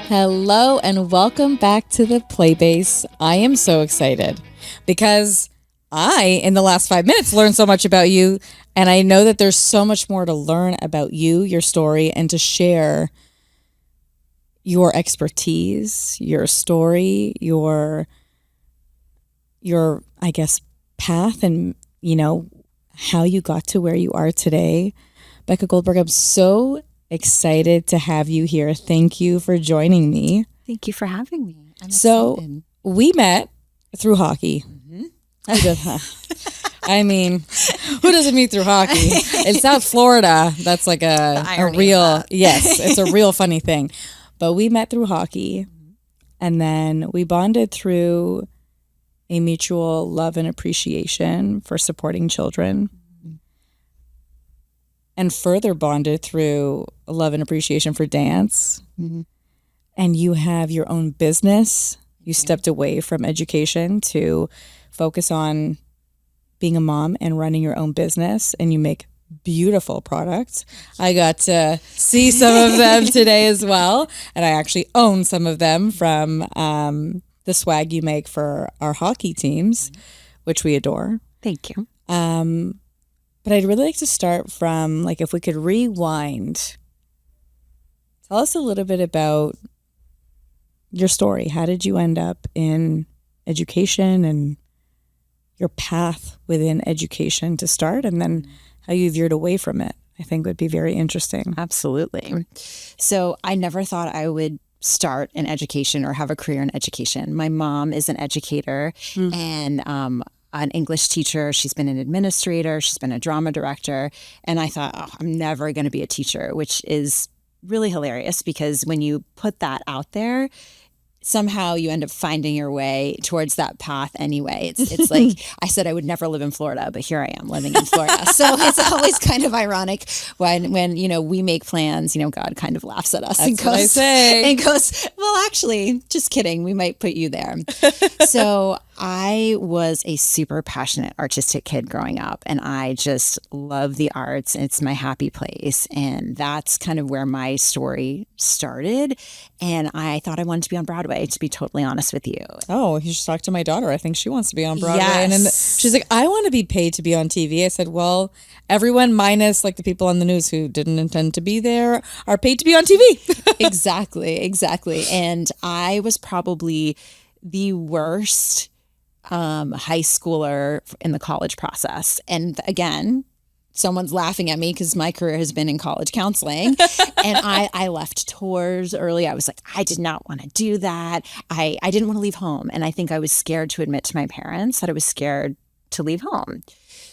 Hello and welcome back to the Playbase. I am so excited because in the last 5 minutes, learned so much about you. And I know that there's so much more to learn about you, your story, and to share your expertise, your story, your I guess, path and, how you got to where you are today. Bekka Goldberg, I'm so excited to have you here. Thank you for joining me. Thank you for having me. I'm excited. We met through hockey. I mean, who doesn't meet through hockey? In South Florida, that's like a real, yes, it's a real funny thing. But we met through hockey, and then we bonded through a mutual love and appreciation for supporting children. And further bonded through a love and appreciation for dance. Mm-hmm. And you have your own business. You stepped away from education to focus on being a mom and running your own business. And you make beautiful products. I got to see some of them today as well. And I actually own some of them from the swag you make for our hockey teams, which we adore. Thank you. But I'd really like to start from, if we could rewind. Tell us a little bit about your story. How did you end up in education and your path within education to start, and then how you veered away from it? I think would be very interesting. Absolutely. So I never thought I would start in education or have a career in education. My mom is an educator and an English teacher. She's been an administrator. She's been a drama director. And I thought, I'm never going to be a teacher, which is really hilarious because when you put that out there, somehow you end up finding your way towards that path anyway. It's like I said I would never live in Florida, but here I am living in Florida. So it's always kind of ironic when we make plans, God kind of laughs at us. That's what I say. And goes, well, actually, just kidding. We might put you there. So I was a super passionate artistic kid growing up, and I just love the arts. It's my happy place. And that's kind of where my story started. And I thought I wanted to be on Broadway, to be totally honest with you. Oh, you should talk to my daughter. I think she wants to be on Broadway. Yes. And then she's like, I want to be paid to be on TV. I said, well, everyone minus the people on the news who didn't intend to be there are paid to be on TV. Exactly. And I was probably the worst high schooler in the college process. And again, someone's laughing at me because my career has been in college counseling. And I left tours early. I was like, I did not want to do that. I didn't want to leave home. And I think I was scared to admit to my parents that I was scared to leave home.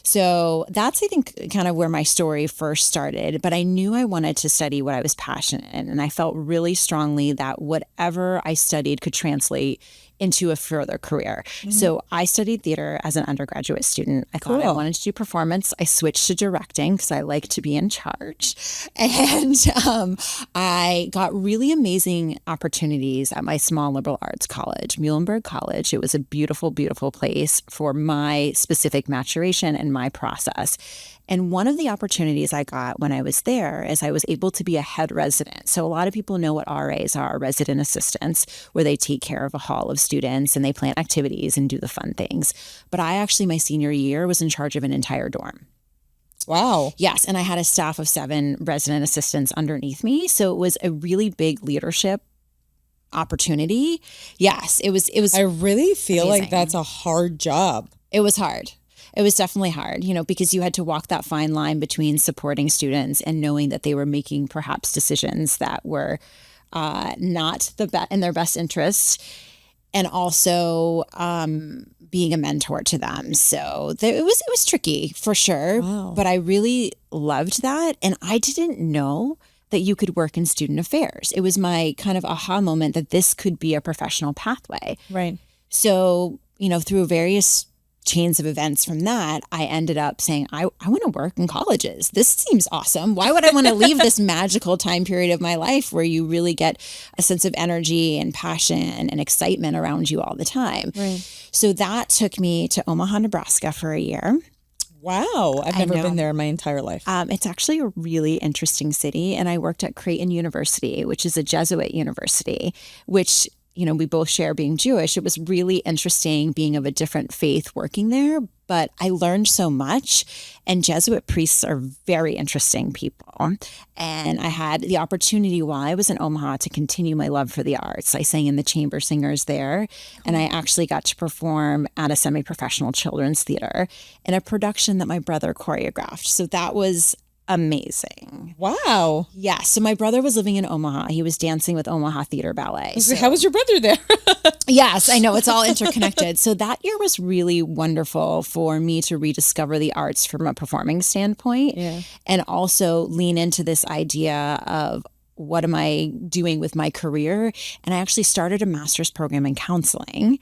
So that's, I think, kind of where my story first started. But I knew I wanted to study what I was passionate in. And I felt really strongly that whatever I studied could translate into a further career. Mm-hmm. So I studied theater as an undergraduate student. I thought I wanted to do performance. I switched to directing because I like to be in charge. And I got really amazing opportunities at my small liberal arts college, Muhlenberg College. It was a beautiful, beautiful place for my specific maturation and my process. And one of the opportunities I got when I was there is I was able to be a head resident. So a lot of people know what RAs are, resident assistants, where they take care of a hall of students and they plan activities and do the fun things. But I actually, my senior year, was in charge of an entire dorm. Wow. Yes. And I had a staff of 7 resident assistants underneath me. So it was a really big leadership opportunity. Yes, it was. I really feel amazing. Like that's a hard job. It was hard. It was definitely hard, because you had to walk that fine line between supporting students and knowing that they were making perhaps decisions that were not in their best interest, and also being a mentor to them. So it was tricky for sure, wow. But I really loved that. And I didn't know that you could work in student affairs. It was my kind of aha moment that this could be a professional pathway. Right. So, through various chains of events from that, I ended up saying, I want to work in colleges. This seems awesome. Why would I want to leave this magical time period of my life where you really get a sense of energy and passion and excitement around you all the time? Right. So that took me to Omaha, Nebraska for a year. Wow. I've never been there in my entire life. It's actually a really interesting city. And I worked at Creighton University, which is a Jesuit university, which, you know, we both share being Jewish. It was really interesting being of a different faith working there, but I learned so much. And Jesuit priests are very interesting people. And I had the opportunity while I was in Omaha to continue my love for the arts. I sang in the chamber singers there, and I actually got to perform at a semi-professional children's theater in a production that my brother choreographed. So that was amazing. Wow. Yeah. So my brother was living in Omaha. He was dancing with Omaha Theater Ballet. So, how was your brother there? yes, I know. It's all interconnected. So that year was really wonderful for me to rediscover the arts from a performing standpoint, and also lean into this idea of what am I doing with my career? And I actually started a master's program in counseling,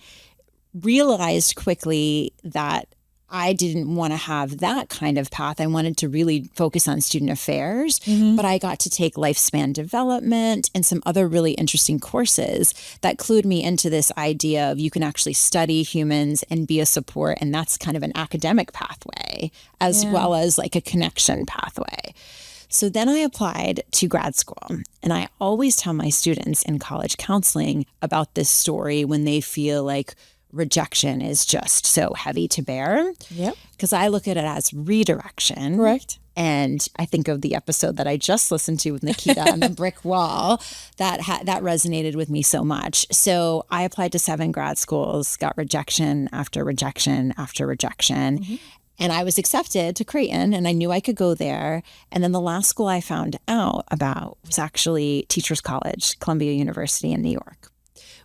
realized quickly that I didn't want to have that kind of path. I wanted to really focus on student affairs, but I got to take lifespan development and some other really interesting courses that clued me into this idea of you can actually study humans and be a support. And that's kind of an academic pathway as well as like a connection pathway. So then I applied to grad school, and I always tell my students in college counseling about this story when they feel like rejection is just so heavy to bear. Yep. Because I look at it as redirection. Correct. And I think of the episode that I just listened to with Nikita on the brick wall that resonated with me so much. So I applied to 7 grad schools, got rejection after rejection after rejection. And I was accepted to Creighton, and I knew I could go there. And then the last school I found out about was actually Teachers College, Columbia University in New York,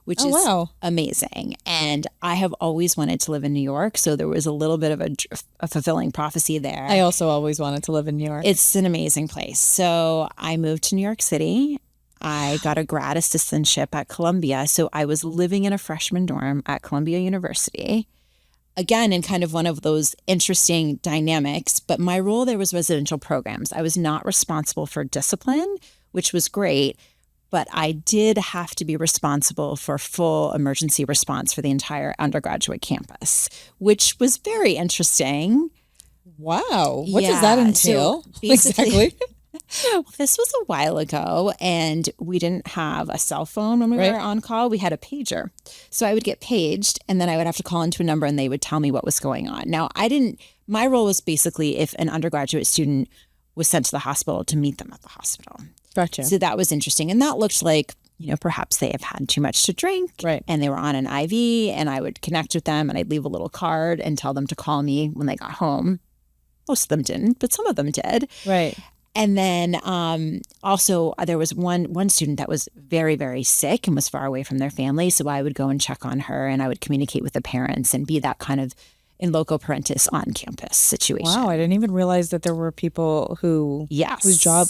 which is amazing. And I have always wanted to live in New York. So there was a little bit of a fulfilling prophecy there. I also always wanted to live in New York. It's an amazing place. So I moved to New York City. I got a grad assistantship at Columbia. So I was living in a freshman dorm at Columbia University. Again, in kind of one of those interesting dynamics. But my role there was residential programs. I was not responsible for discipline, which was great. But I did have to be responsible for full emergency response for the entire undergraduate campus, which was very interesting. Wow. What does that entail? So exactly. This was a while ago, and we didn't have a cell phone when we were on call. We had a pager. So I would get paged, and then I would have to call into a number, and they would tell me what was going on. Now, my role was basically if an undergraduate student was sent to the hospital to meet them at the hospital. Gotcha. So that was interesting. And that looked like, you know, perhaps they have had too much to drink. Right. And they were on an IV, and I would connect with them, and I'd leave a little card and tell them to call me when they got home. Most of them didn't, but some of them did. Right. And then also there was one student that was very, very sick and was far away from their family. So I would go and check on her, and I would communicate with the parents and be that kind of in loco parentis on campus situation. Wow, I didn't even realize that there were people whose job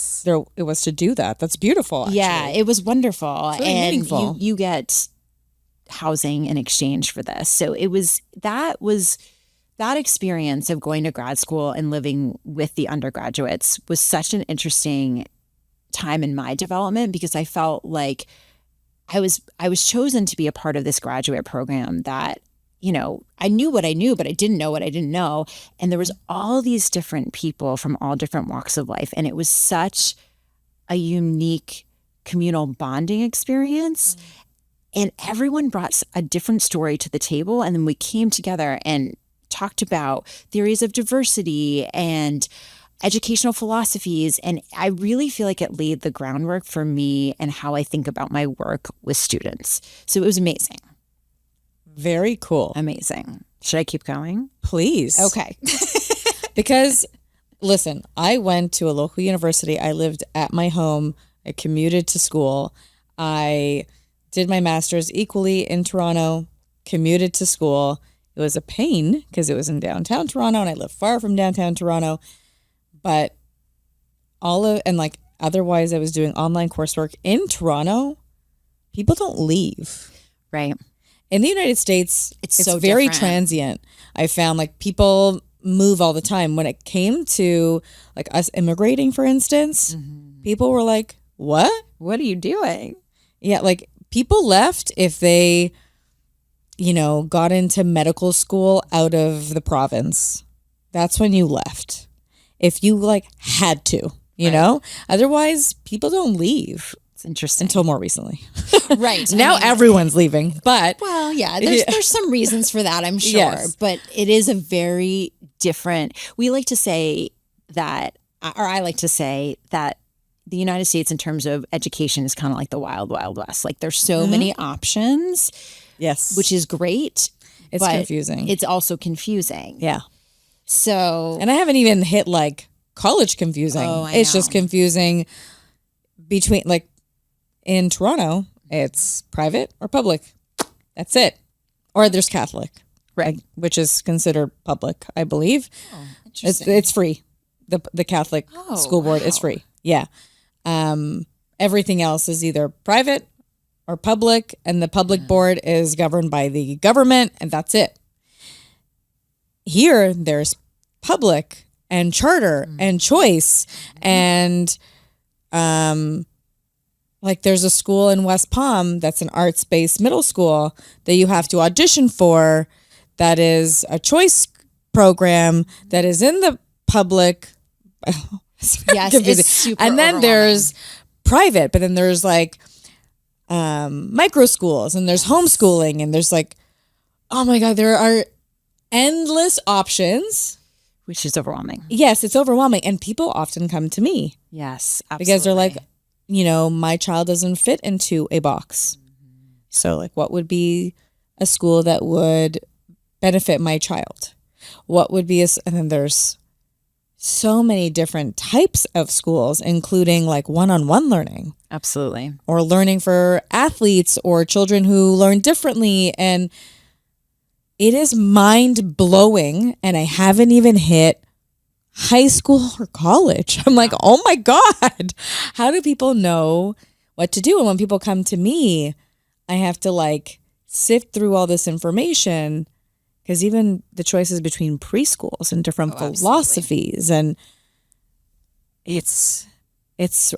it was to do that. That's beautiful. Actually. Yeah, it was wonderful. It's really and meaningful. You get housing in exchange for this. So that experience of going to grad school and living with the undergraduates was such an interesting time in my development, because I felt like I was chosen to be a part of this graduate program that, you know, I knew what I knew, but I didn't know what I didn't know. And there was all these different people from all different walks of life. And it was such a unique communal bonding experience. And everyone brought a different story to the table. And then we came together and talked about theories of diversity and educational philosophies. And I really feel like it laid the groundwork for me and how I think about my work with students. So it was amazing. Very cool. Amazing. Should I keep going? Please. Okay. Because, listen, I went to a local university. I lived at my home. I commuted to school. I did my master's equally in Toronto, commuted to school. It was a pain because it was in downtown Toronto, and I live far from downtown Toronto. But otherwise I was doing online coursework in Toronto. People don't leave. Right. In the United States, it's so very different. transient. I found like people move all the time. When it came to like us immigrating, for instance, people were like, what? What are you doing? Yeah, like people left if they, you know, got into medical school out of the province. that's when you left. If you like had to, you know, otherwise people don't leave. It's interesting. Until more recently. Right. Now everyone's leaving, but. Well, yeah, there's some reasons for that, I'm sure. Yes. But it is a very different, we like to say that, or I like to say that the United States in terms of education is kind of like the wild, wild west. Like there's so many options. Yes. Which is great. It's but confusing. It's also confusing. Yeah. So. And I haven't even hit like college confusing. Oh, I it's know. just confusing between like in Toronto, it's private or public. That's it. Or there's Catholic, Right. which is considered public, I believe. Oh, interesting. It's free. The Catholic school board is free. Yeah. Everything else is either private or public, and the public board is governed by the government, and that's it. Here, there's public and charter and choice, and like there's a school in West Palm that's an arts-based middle school that you have to audition for, that is a choice program that is in the public. Yes, it's super and then overwhelming. there's private, but then there's like micro schools, and there's homeschooling, and there's like, oh my God, there are endless options. Which is overwhelming. Yes, it's overwhelming. And people often come to me. Yes, absolutely. Because they're like, you know, my child doesn't fit into a box. So like, what would be a school that would benefit my child? What would be and then there's so many different types of schools, including like one-on-one learning. Absolutely. Or learning for athletes or children who learn differently. And it is mind-blowing. And I haven't even hit high school or college. I'm like, oh my God, how do people know what to do? And when people come to me, I have to like sift through all this information, because even the choices between preschools and different philosophies, and it's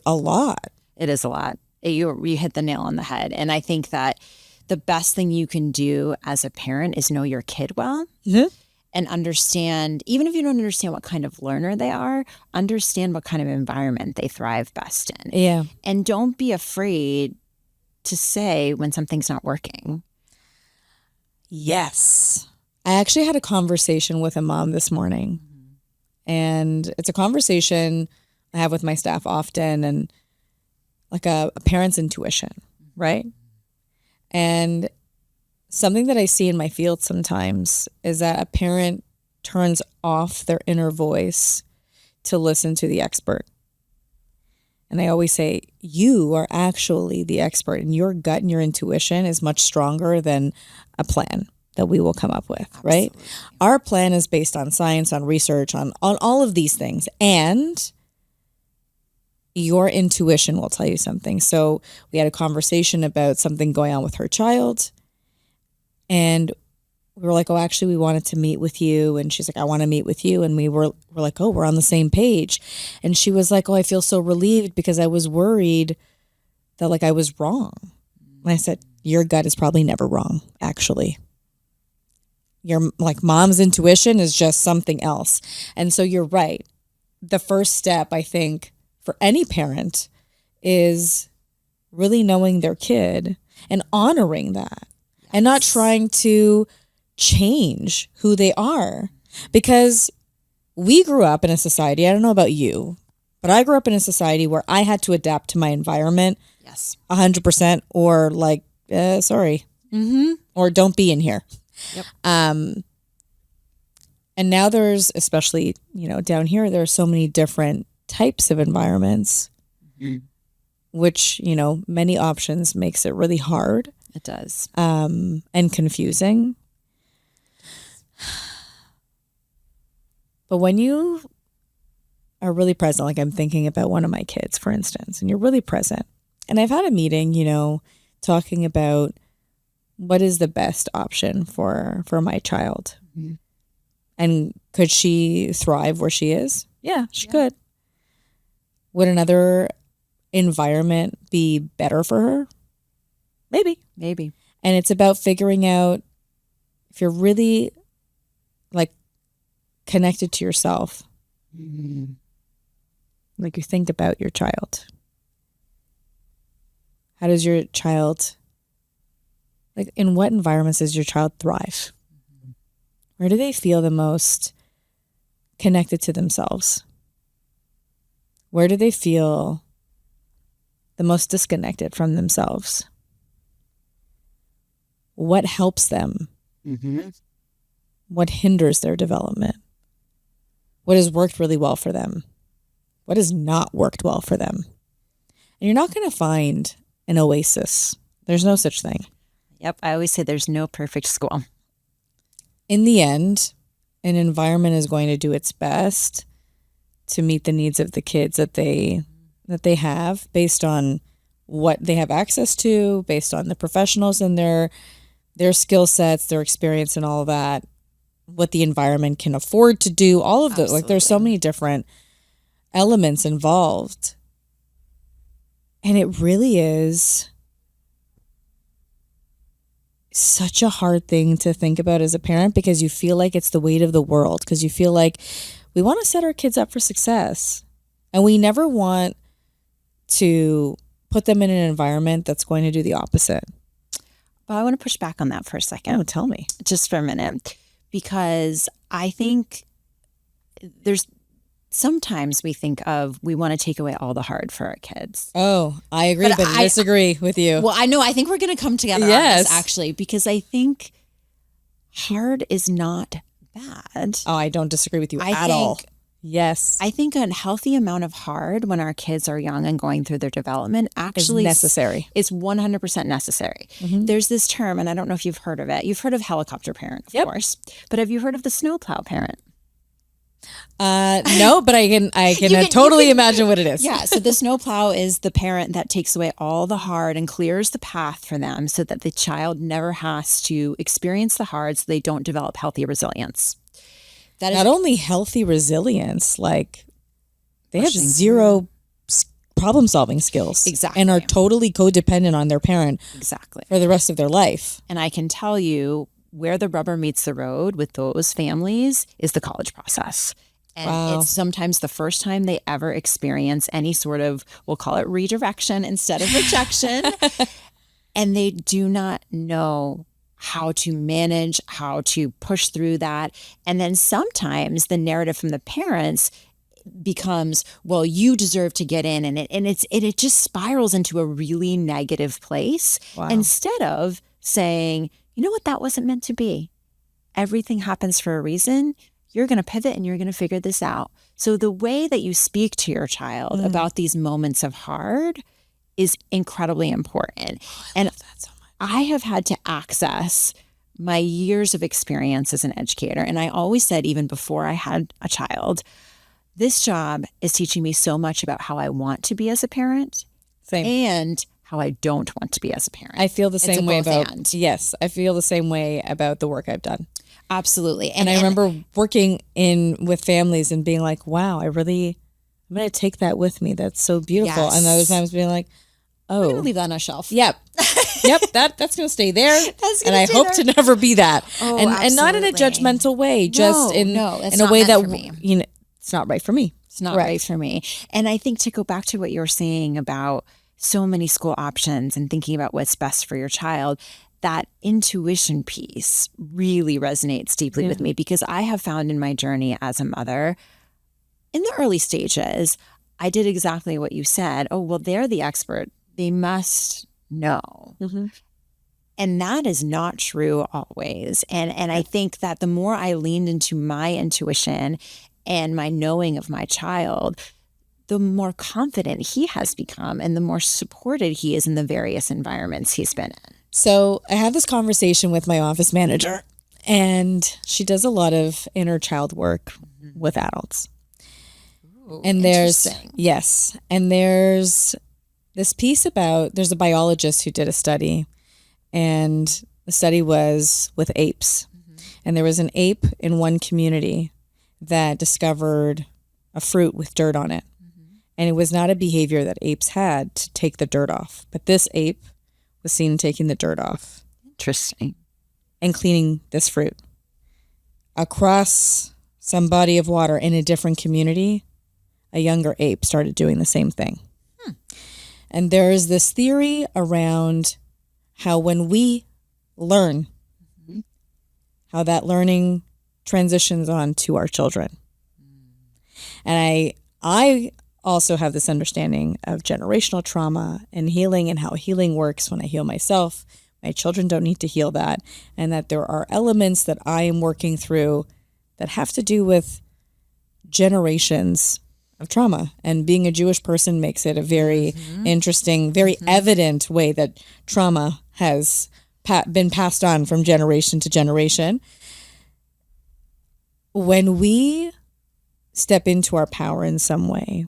a lot. It is a lot. You hit the nail on the head. And I think that the best thing you can do as a parent is know your kid well. Mm-hmm. And understand, even if you don't understand what kind of learner they are, understand what kind of environment they thrive best in. Yeah. And don't be afraid to say when something's not working. Yes. I actually had a conversation with a mom this morning. And it's a conversation I have with my staff often, and like a parent's intuition, right? And something that I see in my field sometimes is that a parent turns off their inner voice to listen to the expert. And I always say, you are actually the expert, and your gut and your intuition is much stronger than a plan that we will come up with, right? Our plan is based on science, on research, on all of these things. And your intuition will tell you something. So we had a conversation about something going on with her child. And we were like, oh, actually, we wanted to meet with you. And she's like, I want to meet with you. And we're like, oh, we're on the same page. And she was like, oh, I feel so relieved because I was worried that like I was wrong. And I said, your gut is probably never wrong, actually. Your like mom's intuition is just something else. And so you're right. The first step, I think, for any parent is really knowing their kid and honoring that. And not trying to change who they are. Because we grew up in a society, I don't know about you, but I grew up in a society where I had to adapt to my environment. Yes. 100%, or like, sorry. Mm-hmm. Or don't be in here. Yep. And now there's, especially, you know, down here, there are so many different types of environments, which, you know, many options makes it really hard. It does. And confusing. But when you are really present, like I'm thinking about one of my kids, for instance, and you're really present. And I've had a meeting, you know, talking about what is the best option for my child. Mm-hmm. And could she thrive where she is? Yeah, she could. Would another environment be better for her? Maybe. And it's about figuring out if you're really like connected to yourself. Mm-hmm. Like you think about your child. How does your child, like in what environments does your child thrive? Where do they feel the most connected to themselves? Where do they feel the most disconnected from themselves? What helps them? Mm-hmm. What hinders their development? What has worked really well for them? What has not worked well for them? And you're not going to find an oasis. There's no such thing. Yep. I always say there's no perfect school. In the end, an environment is going to do its best to meet the needs of the kids that they have based on what they have access to, based on the professionals and their skill sets, their experience and all of that, what the environment can afford to do, all of those. Like there's so many different elements involved. And it really is such a hard thing to think about as a parent because you feel like it's the weight of the world, because you feel like we want to set our kids up for success and we never want to put them in an environment that's going to do the opposite. Well, I want to push back on that for a second. Oh, tell me. Just for a minute, because I think there's sometimes we think of we want to take away all the hard for our kids. Oh, I agree, but I disagree with you. Well, I know. I think we're going to come together on this, actually, because I think hard is not bad. Oh, I don't disagree with you at all. Yes. I think a healthy amount of hard when our kids are young and going through their development actually is necessary. It's 100% necessary. Mm-hmm. There's this term, and I don't know if you've heard of it. You've heard of helicopter parent, of course. But have you heard of the snowplow parent? No, but I can totally imagine what it is. Yeah. So the snowplow is the parent that takes away all the hard and clears the path for them so that the child never has to experience the hard so they don't develop healthy resilience. That is not only healthy resilience, like they have zero problem solving skills. Exactly. And are totally codependent on their parent. Exactly. For the rest of their life. And I can tell you where the rubber meets the road with those families is the college process. And it's sometimes the first time they ever experience any sort of, we'll call it redirection instead of rejection. And they do not know how to manage, how to push through that. And then sometimes the narrative from the parents becomes, well, you deserve to get in. And it just spirals into a really negative place. Wow. Instead of saying, you know what, that wasn't meant to be. Everything happens for a reason. You're going to pivot and you're going to figure this out. So the way that you speak to your child about these moments of hard is incredibly important. I love that so much. I have had to access my years of experience as an educator. And I always said, even before I had a child, this job is teaching me so much about how I want to be as a parent. Same. And how I don't want to be as a parent. I feel the same way about, yes, I feel the same way about the work I've done. Absolutely. And I remember working with families and being like, wow, I'm going to take that with me. That's so beautiful. Yes. And other times being like, oh. I'm going to leave that on a shelf. Yep. Yep. That's going to stay there. And I hope to never be that. Oh, and not in a judgmental way, just in a way that, it's not right for me. It's not right for me. And I think to go back to what you were saying about so many school options and thinking about what's best for your child, that intuition piece really resonates deeply with me, because I have found in my journey as a mother, in the early stages, I did exactly what you said. Oh, well, they're the expert. They must know. Mm-hmm. And that is not true always. And I think that the more I leaned into my intuition and my knowing of my child, the more confident he has become and the more supported he is in the various environments he's been in. So I have this conversation with my office manager, and she does a lot of inner child work with adults. Ooh, and there's this piece about, there's a biologist who did a study, and the study was with apes. Mm-hmm. And there was an ape in one community that discovered a fruit with dirt on it. Mm-hmm. And it was not a behavior that apes had to take the dirt off. But this ape was seen taking the dirt off. Interesting. And cleaning this fruit. Across some body of water in a different community, a younger ape started doing the same thing. And there is this theory around how when we learn, how that learning transitions on to our children. And I also have this understanding of generational trauma and healing and how healing works. When I heal myself, my children don't need to heal that. And that there are elements that I am working through that have to do with generations of trauma. And being a Jewish person makes it a very interesting, very evident way that trauma has been passed on from generation to generation. When we step into our power in some way,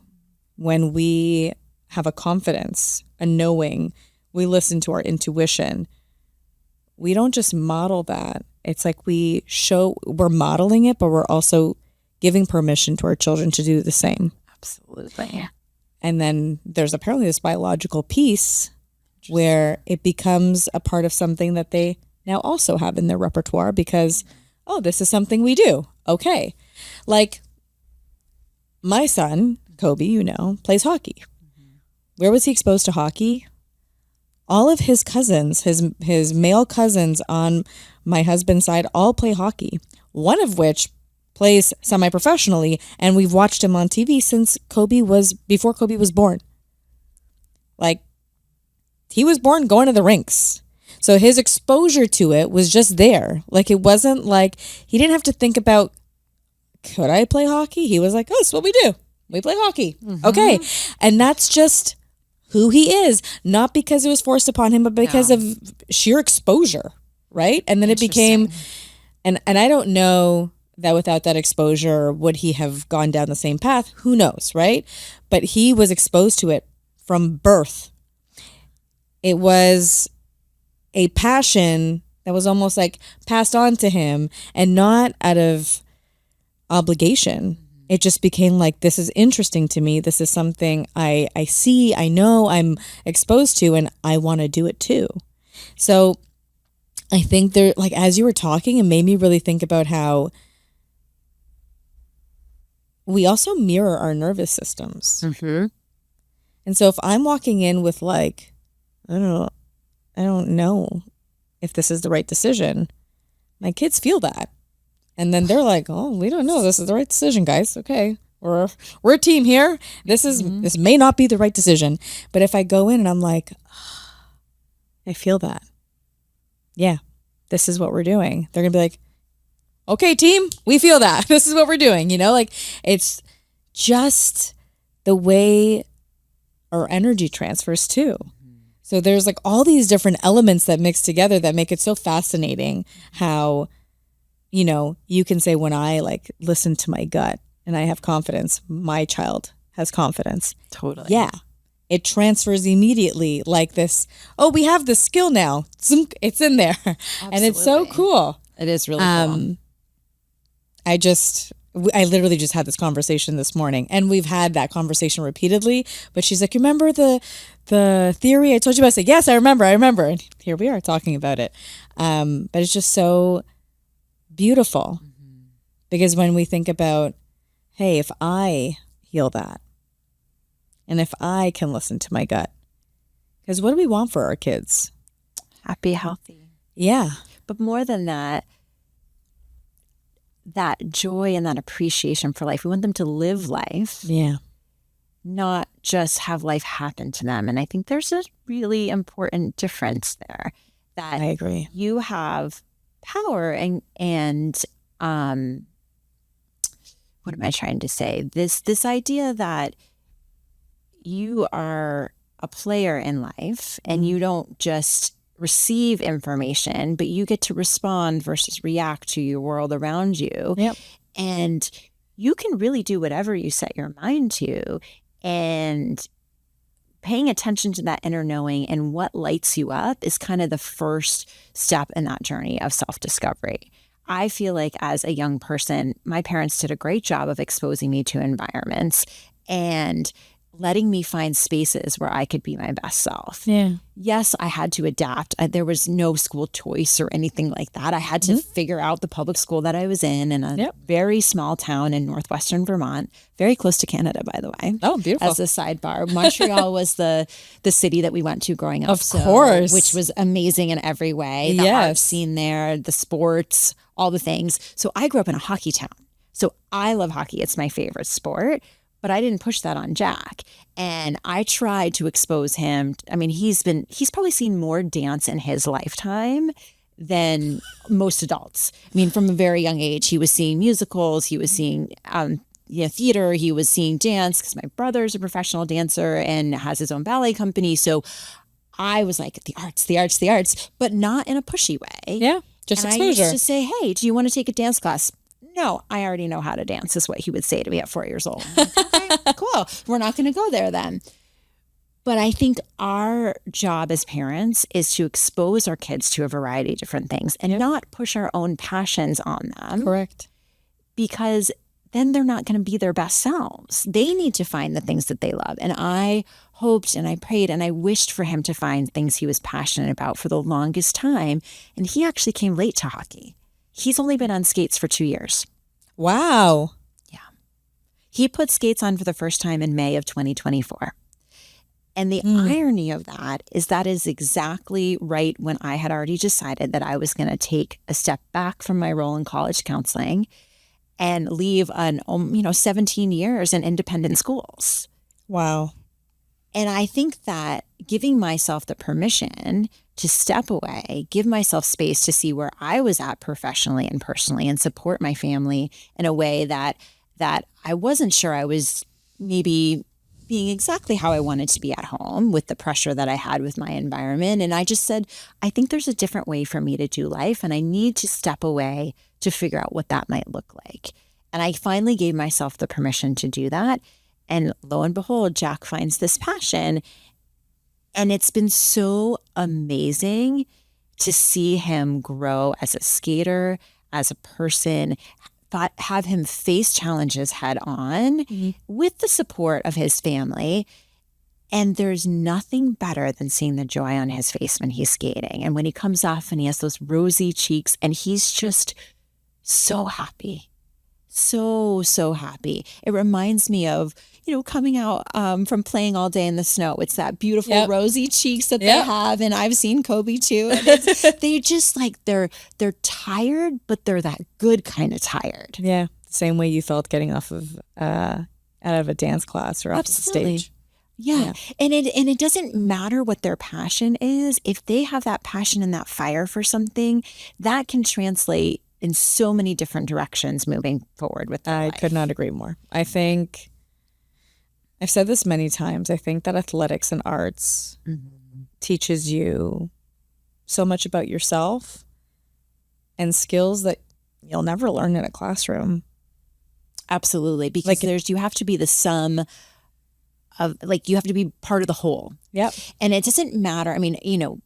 when we have a confidence, a knowing, we listen to our intuition, we don't just model that. It's like we're modeling it, but we're also giving permission to our children to do the same. Absolutely. And then there's apparently this biological piece where it becomes a part of something that they now also have in their repertoire because, oh, this is something we do. Okay. Like my son, Kobe, plays hockey. Where was he exposed to hockey? All of his cousins, his male cousins on my husband's side, all play hockey. One of which plays semi-professionally, and we've watched him on TV since before Kobe was born. Like, he was born going to the rinks. So his exposure to it was just there. Like, it wasn't like he didn't have to think about, could I play hockey? He was like, oh, that's what we do. We play hockey. Okay. And that's just who he is, not because it was forced upon him, but because of sheer exposure, right? And then it became, and I don't know that without that exposure, would he have gone down the same path? Who knows, right? But he was exposed to it from birth. It was a passion that was almost like passed on to him, and not out of obligation. It just became like, this is interesting to me. This is something I see, I know, I'm exposed to, and I want to do it too. So I think there, like, as you were talking, it made me really think about how we also mirror our nervous systems. And so if I'm walking in with like, I don't know if this is the right decision, my kids feel that. And then they're like, oh, we don't know. This is the right decision, guys. Okay. We're a team here. This may not be the right decision. But if I go in and I'm like, oh, I feel that. Yeah, this is what we're doing. They're going to be like, okay, team, we feel that. This is what we're doing. Like, it's just the way our energy transfers too. So there's like all these different elements that mix together that make it so fascinating how, you can say, when I like listen to my gut and I have confidence, my child has confidence. Totally. Yeah. It transfers immediately like this. Oh, we have this skill now. It's in there. Absolutely. And it's so cool. It is really cool. I literally just had this conversation this morning, and we've had that conversation repeatedly, but she's like, remember the theory I told you about? I said, yes, I remember. And here we are talking about it. But it's just so beautiful because when we think about, hey, if I heal that, and if I can listen to my gut, because what do we want for our kids? Happy, healthy. Yeah. But more than that, that joy and that appreciation for life. We want them to live life. Yeah. Not just have life happen to them. And I think there's a really important difference there. That I agree. You have power and what am I trying to say? This idea that you are a player in life and you don't just receive information, but you get to respond versus react to your world around you. Yep. And you can really do whatever you set your mind to. And paying attention to that inner knowing and what lights you up is kind of the first step in that journey of self-discovery. I feel like as a young person, my parents did a great job of exposing me to environments and letting me find spaces where I could be my best self. Yeah. Yes, I had to adapt. There was no school choice or anything like that. I had to figure out the public school that I was in a very small town in northwestern Vermont, very close to Canada, by the way. Oh, beautiful. As a sidebar, Montreal was the city that we went to growing up. Of course. Which was amazing in every way. The art scene there, the sports, all the things. So I grew up in a hockey town. So I love hockey. It's my favorite sport. But I didn't push that on Jack. And I tried to expose him. I mean, he's probably seen more dance in his lifetime than most adults. I mean, from a very young age, he was seeing musicals, he was seeing theater, he was seeing dance, because my brother's a professional dancer and has his own ballet company. So I was like, the arts, but not in a pushy way. Yeah, just and exposure. I used to say, hey, do you want to take a dance class? No, I already know how to dance, is what he would say to me at 4 years old. I'm like, okay, cool. We're not going to go there then. But I think our job as parents is to expose our kids to a variety of different things and not push our own passions on them. Correct. Because then they're not going to be their best selves. They need to find the things that they love. And I hoped and I prayed and I wished for him to find things he was passionate about for the longest time. And he actually came late to hockey. He's only been on skates for 2 years. Wow. Yeah. He put skates on for the first time in May of 2024. And the irony of that is exactly right when I had already decided that I was going to take a step back from my role in college counseling and leave 17 years in independent schools. Wow. And I think that giving myself the permission to step away, give myself space to see where I was at professionally and personally and support my family in a way that I wasn't sure I was maybe being exactly how I wanted to be at home with the pressure that I had with my environment. And I just said, I think there's a different way for me to do life, and I need to step away to figure out what that might look like. And I finally gave myself the permission to do that. And lo and behold, Jack finds this passion. And it's been so amazing to see him grow as a skater, as a person, have him face challenges head on with the support of his family. And there's nothing better than seeing the joy on his face when he's skating. And when he comes off and he has those rosy cheeks and he's just so happy. So happy. It reminds me of, coming out from playing all day in the snow. It's that beautiful rosy cheeks that they have. And I've seen Kobe too. And they just they're tired, but they're that good kind of tired. Yeah. Same way you felt getting off of out of a dance class or off the stage. Yeah. And it doesn't matter what their passion is. If they have that passion and that fire for something, that can translate in so many different directions moving forward with their life. Could not agree more. I think I've said this many times. I think that athletics and arts teaches you so much about yourself and skills that you'll never learn in a classroom. Absolutely. Because you have to be the sum of, you have to be part of the whole. Yep. And it doesn't matter. I mean,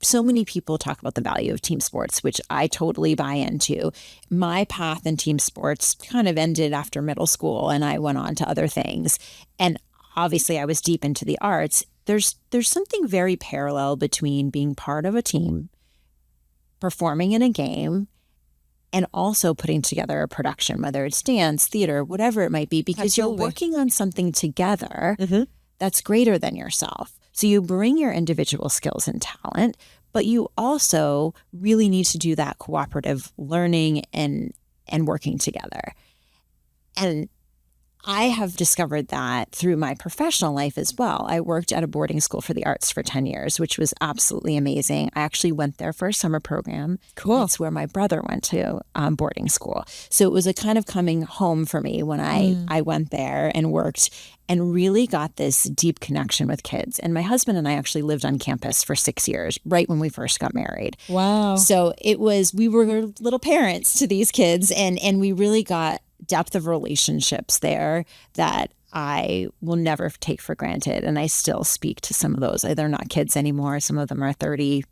so many people talk about the value of team sports, which I totally buy into. My path in team sports kind of ended after middle school, and I went on to other things. And obviously I was deep into the arts. There's something very parallel between being part of a team, performing in a game, and also putting together a production, whether it's dance, theater, whatever it might be, because you're working on something together that's greater than yourself. So you bring your individual skills and talent, but you also really need to do that cooperative learning and working together. And I have discovered that through my professional life as well. I worked at a boarding school for the arts for 10 years, which was absolutely amazing. I actually went there for a summer program. Cool. It's where my brother went to boarding school. So it was a kind of coming home for me when I went there and worked and really got this deep connection with kids. And my husband and I actually lived on campus for 6 years, right when we first got married. Wow. So we were little parents to these kids, and we really got depth of relationships there that I will never take for granted. And I still speak to some of those. They're not kids anymore. Some of them are 30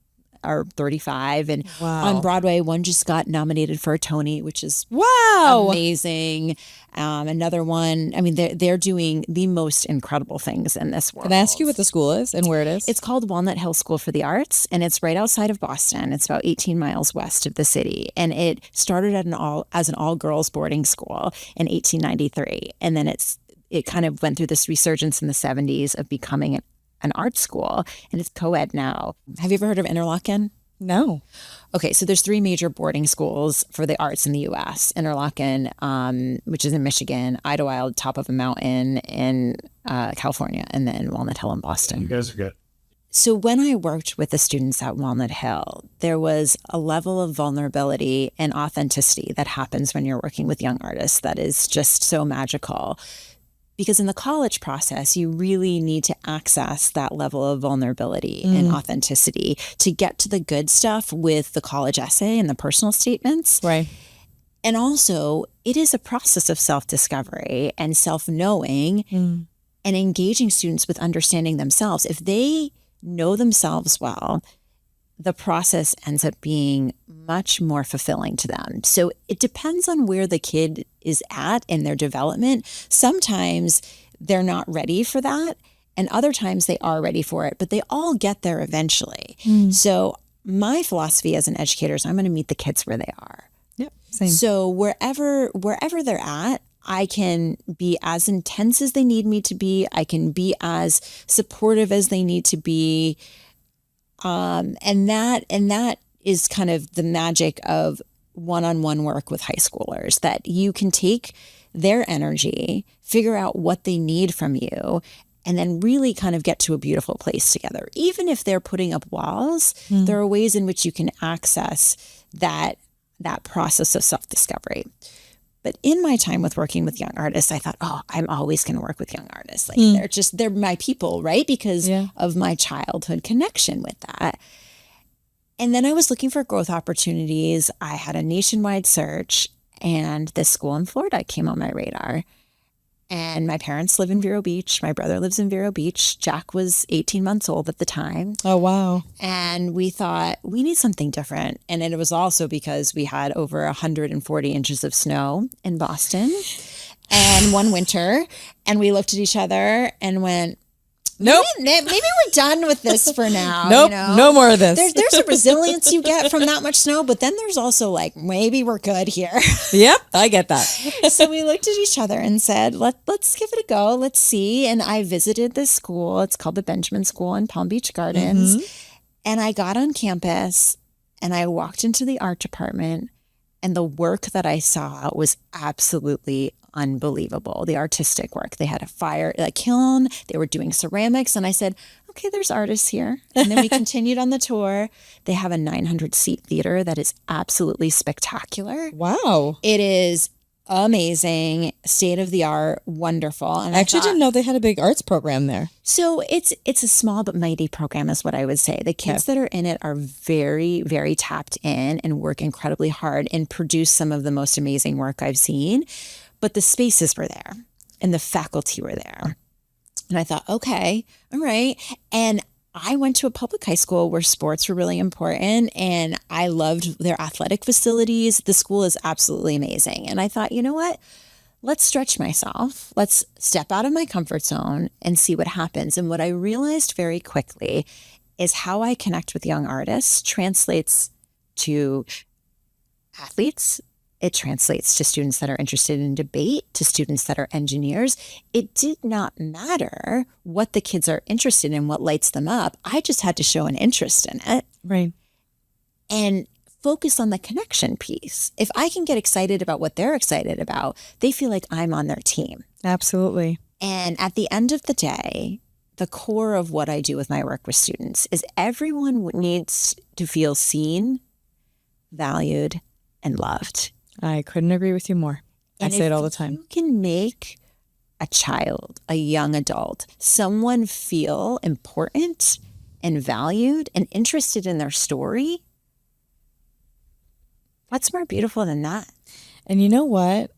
are 35. And Wow. on Broadway, one just got nominated for a Tony, which is amazing. Another one, I mean, they're doing the most incredible things in this world. Can I ask you what the school is and where it is? It's called Walnut Hill School for the Arts, and it's right outside of Boston. It's about 18 miles west of the city. And it started as an all-girls boarding school in 1893. And then it kind of went through this resurgence in the 70s of becoming an art school, and it's co-ed now. Have you ever heard of Interlochen? No. Okay, so there's 3 major boarding schools for the arts in the U.S. Interlochen, which is in Michigan, Idlewild, top of a mountain in California, and then Walnut Hill in Boston. You guys are good. So when I worked with the students at Walnut Hill, there was a level of vulnerability and authenticity that happens when you're working with young artists that is just so magical. Because in the college process, you really need to access that level of vulnerability and authenticity to get to the good stuff with the college essay and the personal statements. Right. And also, it is a process of self-discovery and self-knowing and engaging students with understanding themselves. If they know themselves well, the process ends up being much more fulfilling to them. So it depends on where the kid is at in their development. Sometimes they're not ready for that, and other times they are ready for it, but they all get there eventually. So my philosophy as an educator is I'm going to meet the kids where they are. Yep. Same. So wherever they're at, I can be as intense as they need me to be. I can be as supportive as they need to be. And that is kind of the magic of one-on-one work with high schoolers, that you can take their energy, figure out what they need from you, and then really kind of get to a beautiful place together. Even if they're putting up walls, there are ways in which you can access that process of self-discovery. But in my time with working with young artists, I thought, I'm always going to work with young artists. Like they're my people, right? Because of my childhood connection with that. And then I was looking for growth opportunities. I had a nationwide search, and this school in Florida came on my radar. And my parents live in Vero Beach. My brother lives in Vero Beach. Jack was 18 months old at the time. Oh, wow. And we thought, we need something different. And it was also because we had over 140 inches of snow in Boston and one winter. And we looked at each other and went, nope. Maybe we're done with this for now. Nope. No more of this. There's a resilience you get from that much snow, but then there's also like, maybe we're good here. Yep. I get that. So we looked at each other and said, let's give it a go. Let's see. And I visited this school. It's called the Benjamin School in Palm Beach Gardens. And I got on campus and I walked into the art department, and the work that I saw was absolutely unbelievable. The artistic work. They had a kiln. They were doing ceramics. And I said, okay, there's artists here. And then we continued on the tour. They have a 900-seat theater that is absolutely spectacular. Wow. It is amazing, state of the art, wonderful. And I actually didn't know they had a big arts program there. So it's a small but mighty program is what I would say. The kids that are in it are very, very tapped in and work incredibly hard and produce some of the most amazing work I've seen. But the spaces were there and the faculty were there. And I thought, okay, all right. And I went to a public high school where sports were really important, and I loved their athletic facilities. The school is absolutely amazing. And I thought, you know what? Let's stretch myself. Let's step out of my comfort zone and see what happens. And what I realized very quickly is how I connect with young artists translates to athletes. It translates to students that are interested in debate, to students that are engineers. It did not matter what the kids are interested in, what lights them up. I just had to show an interest in it. Right. And focus on the connection piece. If I can get excited about what they're excited about, they feel like I'm on their team. Absolutely. And at the end of the day, the core of what I do with my work with students is everyone needs to feel seen, valued, and loved. I couldn't agree with you more. I say it all the time. You can make a child, a young adult, someone feel important and valued and interested in their story. What's more beautiful than that? And you know what?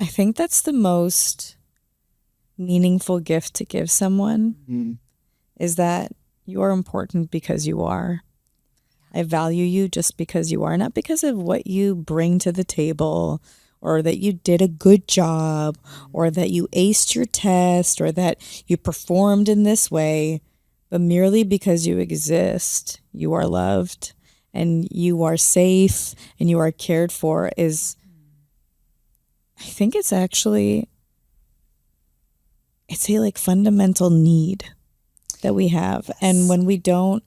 I think that's the most meaningful gift to give someone is that You are important because you are. I value you just because you are, not because of what you bring to the table, or that you did a good job, or that you aced your test, or that you performed in this way, but merely because you exist. You are loved and you are safe and you are cared for is, I think it's actually, it's a like fundamental need that we have. And when we don't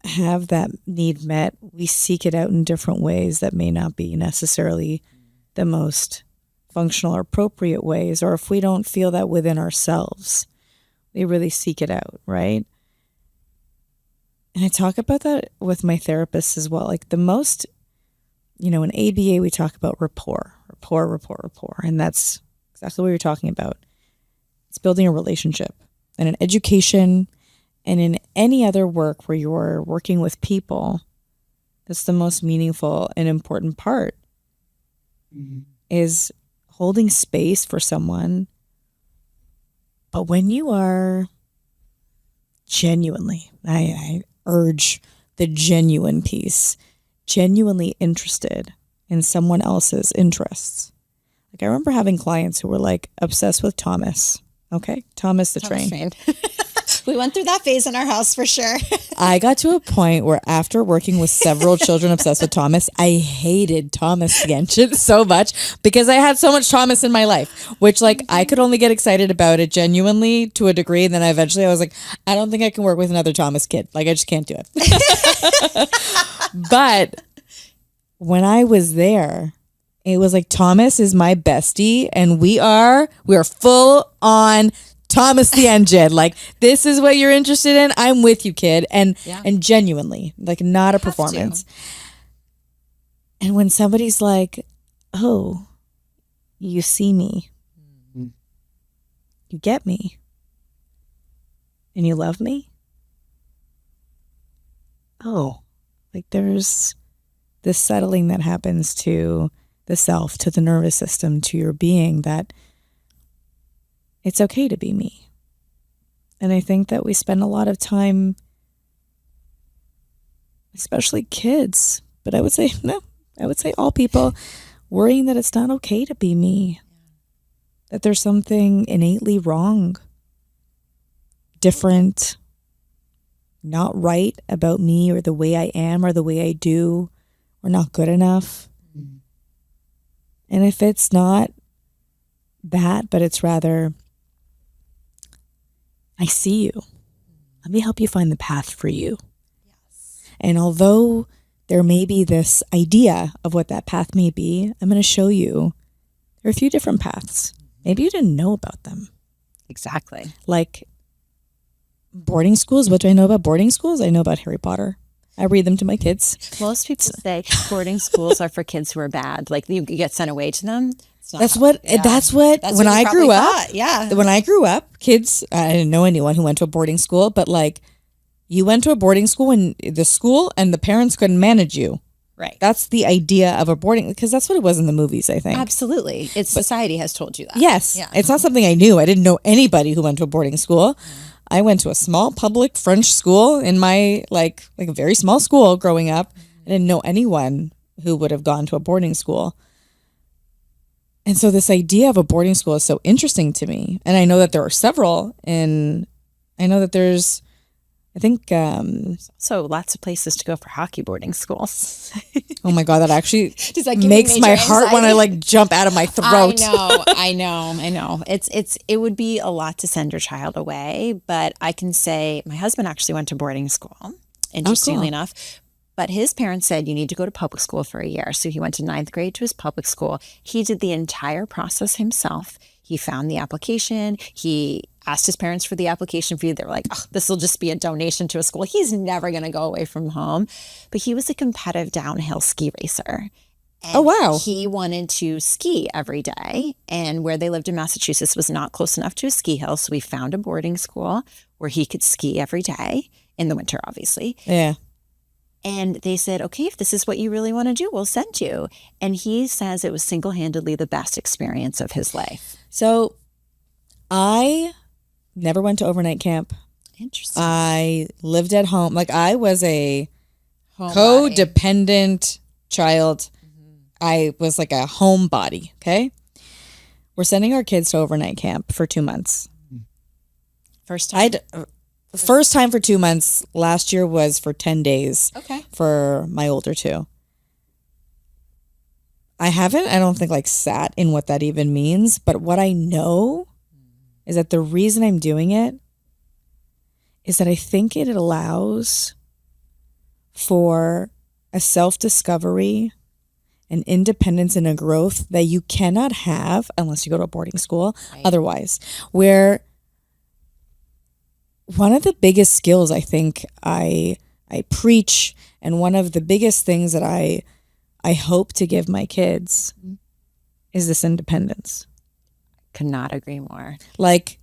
have that need met, we seek it out in different ways that may not be necessarily the most functional or appropriate ways. Or if we don't feel that within ourselves, we really seek it out, right? And I talk about that with my therapist as well. Like the most, in ABA, we talk about rapport. And that's exactly what you're talking about. It's building a relationship. And in education and in any other work where you're working with people, that's the most meaningful and important part, is holding space for someone. But when you are genuinely, I urge the genuine piece, genuinely interested in someone else's interests. Like I remember having clients who were like obsessed with Thomas. Okay, Thomas the train. We went through that phase in our house for sure. I got to a point where after working with several children obsessed with Thomas, I hated Thomas the engine so much because I had so much Thomas in my life, which like I could only get excited about it genuinely to a degree. And then I was like, I don't think I can work with another Thomas kid. Like I just can't do it. But when I was there, it was like, Thomas is my bestie and we are full on Thomas the engine. Like, this is what you're interested in. I'm with you, kid. And genuinely, like not a performance. And when somebody's like, oh, you see me, you get me, and you love me. Oh, like there's this settling that happens to the self, to the nervous system, to your being, that it's okay to be me. And I think that we spend a lot of time, especially kids, but I would say all people, worrying that it's not okay to be me, that there's something innately wrong, different, not right about me or the way I am or the way I do, or not good enough. And if it's not that, but it's rather, I see you. Let me help you find the path for you. Yes. And although there may be this idea of what that path may be, I'm going to show you there are a few different paths. Maybe you didn't know about them. Exactly. Like boarding schools. What do I know about boarding schools? I know about Harry Potter. I read them to my kids. Most people say boarding schools are for kids who are bad. Like you get sent away to them. That's what when I grew up. When I grew up, kids, I didn't know anyone who went to a boarding school, but like you went to a boarding school and the school and the parents couldn't manage you. Right. That's the idea of a boarding, because that's what it was in the movies, I think. Absolutely. Society has told you that. Yes. Yeah. It's not something I knew. I didn't know anybody who went to a boarding school. I went to a small public French school in my like a very small school growing up. I didn't know anyone who would have gone to a boarding school. And so this idea of a boarding school is so interesting to me. And I know that there are several, and I know that there's, I think... so lots of places to go for hockey boarding schools. Oh my God, that actually makes my heart want to like jump out of my throat. I know. It would be a lot to send your child away, but I can say my husband actually went to boarding school, interestingly enough. But his parents said, you need to go to public school for a year. So he went to 9th grade to his public school. He did the entire process himself. He found the application. He asked his parents for the application fee. They were like, oh, this will just be a donation to a school. He's never going to go away from home. But he was a competitive downhill ski racer. And oh, wow. He wanted to ski every day. And where they lived in Massachusetts was not close enough to a ski hill. So we found a boarding school where he could ski every day in the winter, obviously. Yeah. And they said, okay, if this is what you really want to do, we'll send you. And he says it was single-handedly the best experience of his life. So I never went to overnight camp. Interesting. I lived at home. Like, I was a Homebody. codependent child. I was like a homebody. Okay. We're sending our kids to overnight camp for 2 months. First time. First time for 2 months. Last year was for 10 days. Okay. For my older two. I don't think, like, sat in what that even means. But what I know is that the reason I'm doing it is that I think it allows for a self-discovery, an independence, and a growth that you cannot have unless you go to a boarding school. Right. Otherwise, where one of the biggest skills I think I preach, and one of the biggest things that I hope to give my kids is this independence. Could not agree more. Like,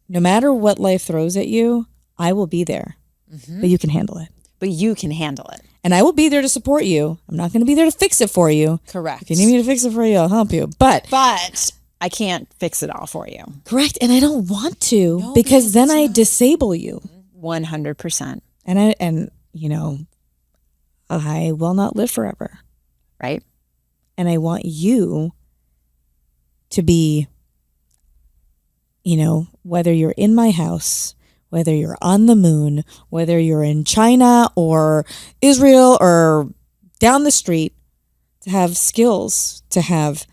no matter what life throws at you, I will be there, but you can handle it. But you can handle it. And I will be there to support you. I'm not going to be there to fix it for you. Correct. If you need me to fix it for you, I'll help you. But I can't fix it all for you. Correct. And I don't want to, because then I disable you. 100%. And I will not live forever. Right. And I want you to be, whether you're in my house, whether you're on the moon, whether you're in China or Israel or down the street, to have skills, to have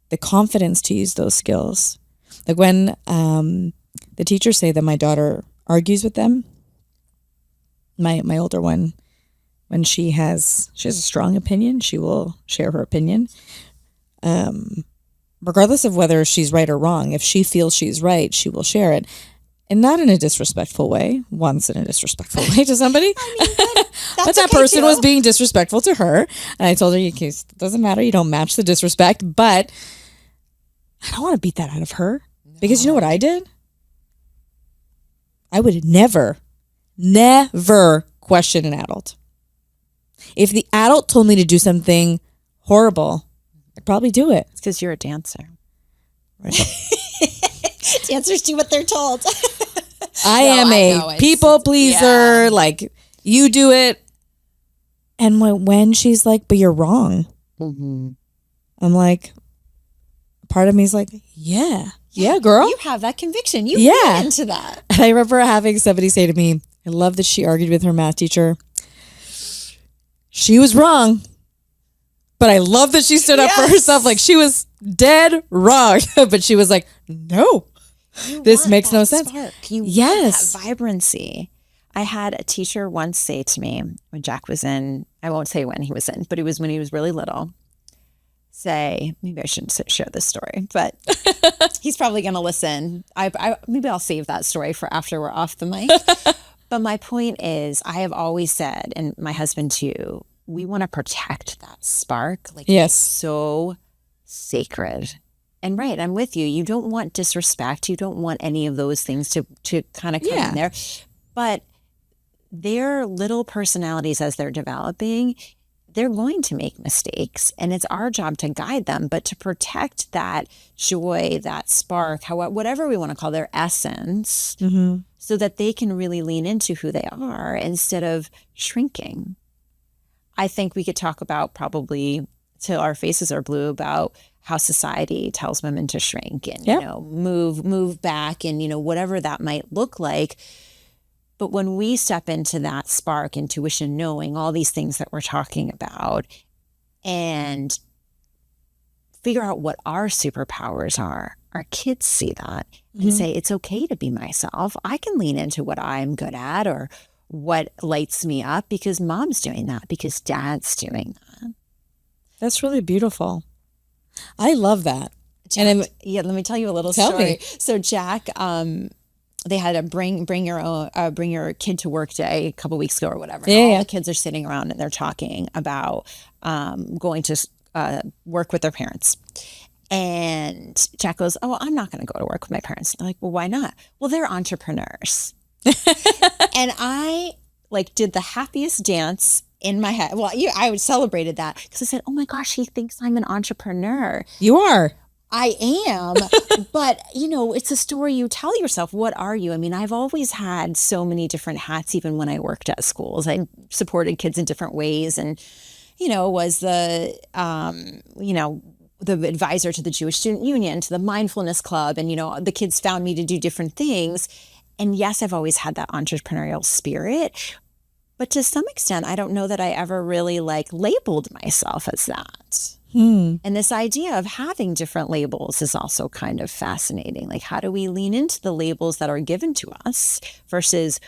the confidence to use those skills. Like, when the teachers say that my daughter argues with them, my older one, when she has a strong opinion, she will share her opinion. Regardless of whether she's right or wrong, if she feels she's right, she will share it. And not in a disrespectful way, once in a disrespectful way to somebody. But that person was being disrespectful to her. And I told her, it doesn't matter, you don't match the disrespect, but I don't want to beat that out of her. No. Because you know what I did? I would never question an adult. If the adult told me to do something horrible, I'd probably do it. It's because you're a dancer. Right. Dancers do what they're told. I am a people pleaser. Yeah. Like, you do it. And when she's like, but you're wrong. Mm-hmm. I'm like, part of me is like, yeah, girl. You have that conviction. You get into that. And I remember having somebody say to me, I love that she argued with her math teacher. She was wrong. But I love that she stood up for herself. Like, she was dead wrong. But she was like, no. This makes no sense. Spark. You want that vibrancy. I had a teacher once say to me when Jack was in, I won't say when he was in, but it was when he was really little, say, maybe I shouldn't share this story, but he's probably going to listen. Maybe I'll save that story for after we're off the mic. But my point is, I have always said, and my husband too, we want to protect that spark. Like, yes. It's so sacred. And right, I'm with you. You don't want disrespect. You don't want any of those things to kind of come in there. But their little personalities, as they're developing, they're going to make mistakes. And it's our job to guide them, but to protect that joy, that spark, whatever we want to call their essence, so that they can really lean into who they are instead of shrinking. I think we could talk about, probably till our faces are blue, about how society tells women to shrink and move back and whatever that might look like. But when we step into that spark, intuition, knowing, all these things that we're talking about, and figure out what our superpowers are, our kids see that and say, it's okay to be myself. I can lean into what I'm good at or what lights me up because mom's doing that, because dad's doing that. That's really beautiful. I love that. Jack, let me tell you a little story. So Jack, they had a bring your kid to work day a couple weeks ago or whatever. All the kids are sitting around and they're talking about going to work with their parents. And Jack goes, "Oh, I'm not going to go to work with my parents." I'm like, "Well, why not?" "Well, they're entrepreneurs." And I did the happiest dance in my head. Well, I celebrated that because I said, "Oh my gosh, he thinks I'm an entrepreneur." You are. I am, but it's a story you tell yourself. What are you? I mean, I've always had so many different hats, even when I worked at schools. I supported kids in different ways and, was the advisor to the Jewish Student Union, to the mindfulness club. And, the kids found me to do different things. And yes, I've always had that entrepreneurial spirit. But to some extent, I don't know that I ever really labeled myself as that. And this idea of having different labels is also kind of fascinating. Like, how do we lean into the labels that are given to us versus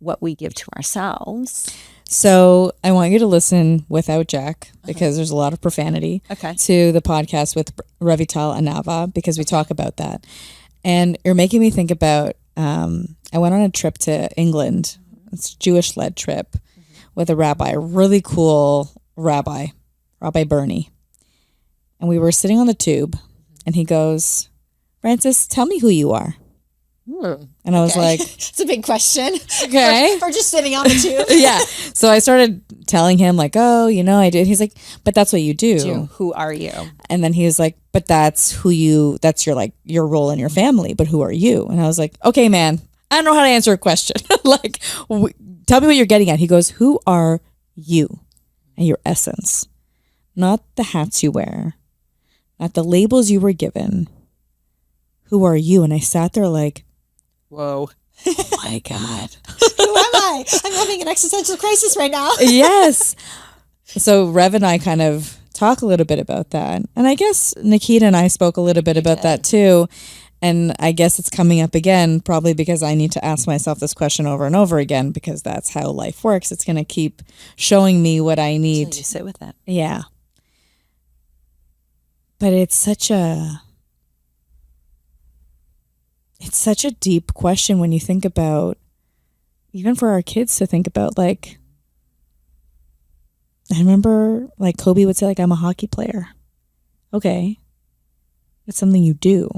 what we give to ourselves? So I want you to listen without Jack, because there's a lot of profanity, to the podcast with Ravital Anava, because we talk about that. And you're making me think about, I went on a trip to England. It's a Jewish-led trip with a rabbi, a really cool rabbi, Rabbi Bernie. And we were sitting on the tube, and he goes, "Francis, tell me who you are." And I was like, it's a big question. Okay. For just sitting on the tube. Yeah. So I started telling him oh, I did. He's like, "But that's what you do. Who are you?" And then he was like, "But that's that's your role in your family. But who are you?" And I was like, "Okay, man, I don't know how to answer a question. Tell me what you're getting at." He goes, "Who are you and your essence? Not the hats you wear, not the labels you were given. Who are you?" And I sat there whoa. Oh my God. Who am I? I'm having an existential crisis right now. Yes. So Rev and I kind of talk a little bit about that. And I guess Nikita and I spoke a little bit about that too. And I guess it's coming up again, probably because I need to ask myself this question over and over again, because that's how life works. It's going to keep showing me what I need. Until you sit with it. Yeah. But it's such a deep question when you think about, even for our kids to think about, I remember Kobe would say I'm a hockey player. Okay. It's something you do.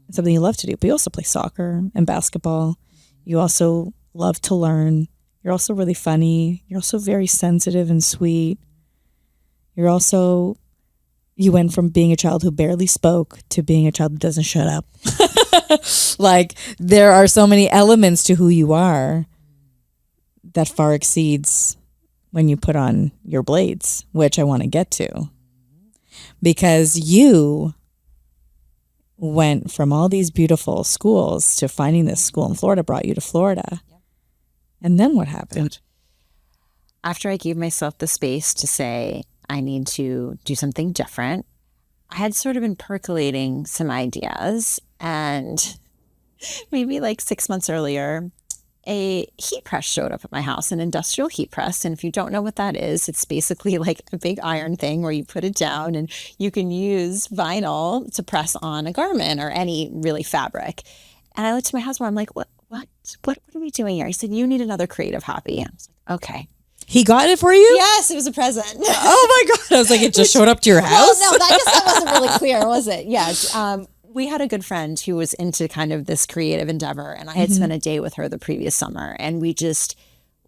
It's something you love to do, but you also play soccer and basketball. You also love to learn. You're also really funny. You're also very sensitive and sweet. You went from being a child who barely spoke to being a child who doesn't shut up. There are so many elements to who you are that far exceeds when you put on your blades, which I want to get to. Because you went from all these beautiful schools to finding this school in Florida, brought you to Florida. Yep. And then what happened? After I gave myself the space to say, I need to do something different, I had sort of been percolating some ideas, and maybe 6 months earlier, a heat press showed up at my house, an industrial heat press. And if you don't know what that is, it's basically a big iron thing where you put it down and you can use vinyl to press on a garment or any really fabric. And I looked to my husband, I'm like, what are we doing here? He said, "You need another creative hobby." And I was like, okay. He got it for you? Yes, it was a present. Oh my God. I was like, it just showed up to your house? Well, no, I guess that wasn't really clear, was it? Yes. We had a good friend who was into kind of this creative endeavor, and I had spent a day with her the previous summer, and we just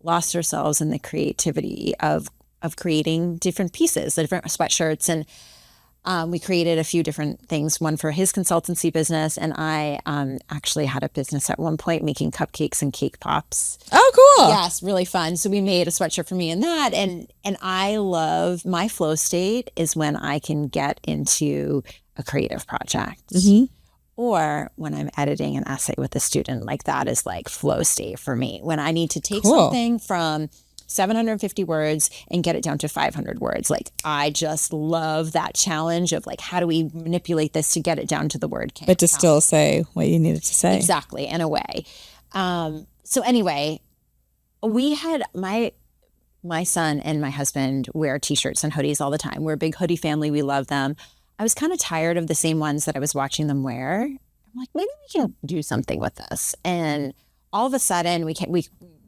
lost ourselves in the creativity of creating different pieces, the different sweatshirts, and we created a few different things, one for his consultancy business, and I actually had a business at one point making cupcakes and cake pops. Oh, cool. Yes, really fun. So we made a sweatshirt for me in that, and I love, my flow state is when I can get into a creative project. Or when I'm editing an essay with a student, that is flow state for me. When I need to take something from 750 words and get it down to 500 words. I just love that challenge of how do we manipulate this to get it down to the word count. But to still say what you needed to say. Exactly, in a way. So anyway, we had my son and my husband wear t-shirts and hoodies all the time. We're a big hoodie family. We love them. I was kind of tired of the same ones that I was watching them wear. I'm like, maybe we can do something with this. And all of a sudden, we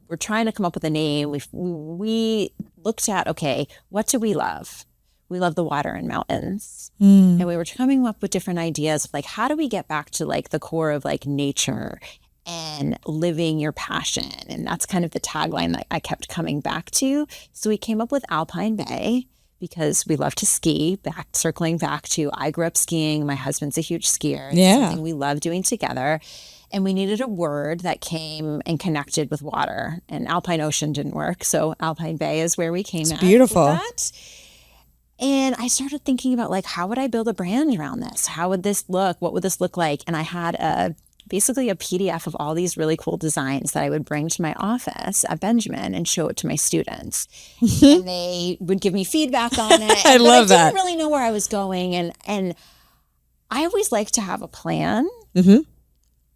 were trying to come up with a name. We looked at, okay, what do we love? We love the water and mountains. And we were coming up with different ideas of how do we get back to the core of nature and living your passion. And that's kind of the tagline that I kept coming back to. So we came up with Alpine Bay, because we love to ski. Circling back to, I grew up skiing. My husband's a huge skier. It's Yeah. something we love doing together. And we needed a word that came and connected with water. And Alpine Ocean didn't work. So Alpine Bay is where we came at. Beautiful. With that. And I started thinking about, like, how would I build a brand around this? How would this look? What would this look like? And I had basically a PDF of all these really cool designs that I would bring to my office at Benjamin and show it to my students. And they would give me feedback on it. I love that. I didn't really know where I was going. And I always like to have a plan. Mm-hmm.